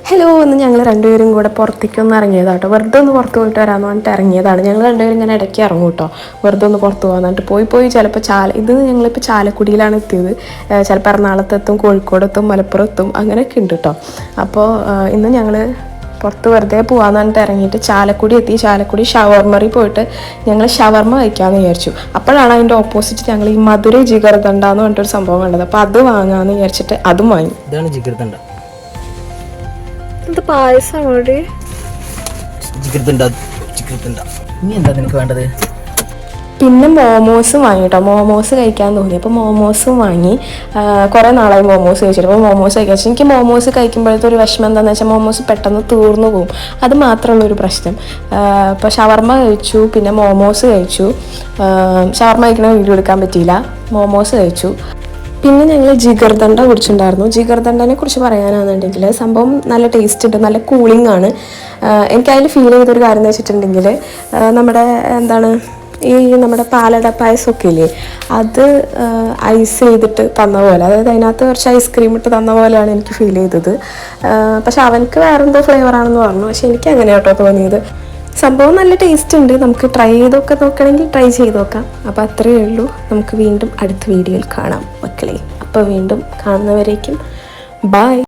Hello എന്ന് ഞങ്ങൾ രണ്ടുപേരും കൂടെ പുറത്തേക്കൊന്ന് ഇറങ്ങിയതാണ് കേട്ടോ. വെറുതെ ഒന്ന് പുറത്ത് പോയിട്ട് വരാമെന്ന് പറഞ്ഞിട്ട് ഇറങ്ങിയതാണ്. ഞങ്ങൾ രണ്ടുപേരും ഇങ്ങനെ ഇടയ്ക്ക് ഇറങ്ങും കേട്ടോ, വെറുതെ ഒന്ന് പുറത്ത് പോകാൻ. എന്നിട്ട് പോയി ചിലപ്പോൾ ഇത് ഞങ്ങളിപ്പോൾ ചാലക്കുടിയിലാണ് എത്തിയത്. ചിലപ്പോൾ എറണാകുളത്തെത്തും, കോഴിക്കോടെത്തും, മലപ്പുറത്തെത്തും, അങ്ങനെയൊക്കെ ഉണ്ട് കേട്ടോ. അപ്പോൾ ഇന്ന് ഞങ്ങൾ പുറത്ത് വെറുതെ പോകാമെന്ന് പറഞ്ഞിട്ട് ഇറങ്ങിയിട്ട് ചാലക്കുടി എത്തി. ചാലക്കുടി ഷവർമറി പോയിട്ട് ഞങ്ങൾ ഷവർമ കഴിക്കാമെന്ന് വിചാരിച്ചു. അപ്പോഴാണ് അതിൻ്റെ ഓപ്പോസിറ്റ് ഞങ്ങൾ ഈ മധുര ജിഗർദണ്ട എന്ന് പറഞ്ഞിട്ടൊരു സംഭവം കണ്ടത്. അപ്പോൾ അത് വാങ്ങാമെന്ന് വിചാരിച്ചിട്ട് അതും വാങ്ങി. ഇതാണ് ജിഗർദണ്ട. ഇത് പായസം ഇനി എന്താ നിനക്ക് വേണ്ടത്? പിന്നെ മോമോസും വാങ്ങി കേട്ടോ. മോമോസ് കഴിക്കാൻ തോന്നി, അപ്പോൾ മോമോസും വാങ്ങി. കുറേ നാളായി മോമോസ് കഴിച്ചിട്ട്. അപ്പോൾ മോമോസ് കഴിക്കാൻ വെച്ചാൽ എനിക്ക് മോമോസ് കഴിക്കുമ്പോഴത്തെ ഒരു വിഷമം എന്താണെന്ന് വെച്ചാൽ മോമോസ് പെട്ടെന്ന് തീർന്നു പോകും. അത് മാത്രമുള്ളൊരു പ്രശ്നം. അപ്പോൾ ഷവർമ കഴിച്ചു, പിന്നെ മോമോസ് കഴിച്ചു. ഷവർമ കഴിക്കണ വീഡിയോ എടുക്കാൻ പറ്റിയില്ല. മോമോസ് കഴിച്ചു. പിന്നെ ഞങ്ങൾ ജിഗർദണ്ട കുടിച്ചിട്ടുണ്ടായിരുന്നു. ജിഗർദണ്ടനെ കുറിച്ച് പറയാനാണെന്നുണ്ടെങ്കിൽ സംഭവം നല്ല ടേസ്റ്റ് ഉണ്ട്, നല്ല കൂളിംഗ് ആണ്. എനിക്കതിൽ ഫീൽ ചെയ്തൊരു കാര്യം എന്ന് വെച്ചിട്ടുണ്ടെങ്കിൽ നമ്മുടെ നമ്മുടെ പാലട പായസമൊക്കെ ഇല്ലേ, അത് ഐസ് ചെയ്തിട്ട് തന്ന പോലെ, അതായത് അതിനകത്ത് കുറച്ച് ഐസ്ക്രീം ഇട്ട് തന്ന പോലെയാണ് എനിക്ക് ഫീൽ ചെയ്തത്. പക്ഷെ അവനക്ക് വേറെന്തോ ഫ്ലേവറാണെന്ന് പറഞ്ഞു, പക്ഷെ എനിക്ക് അങ്ങനെ കേട്ടോ തോന്നിയത്. സംഭവം നല്ല ടേസ്റ്റ് ഉണ്ട്. നമുക്ക് ട്രൈ ചെയ്തൊക്കെ നോക്കണമെങ്കിൽ ട്രൈ ചെയ്ത് നോക്കാം. അപ്പോൾ അത്രയേ ഉള്ളൂ. നമുക്ക് വീണ്ടും അടുത്ത വീഡിയോയിൽ കാണാം മക്കളെ. അപ്പോൾ വീണ്ടും കാണുന്നവരേക്കും ബൈ.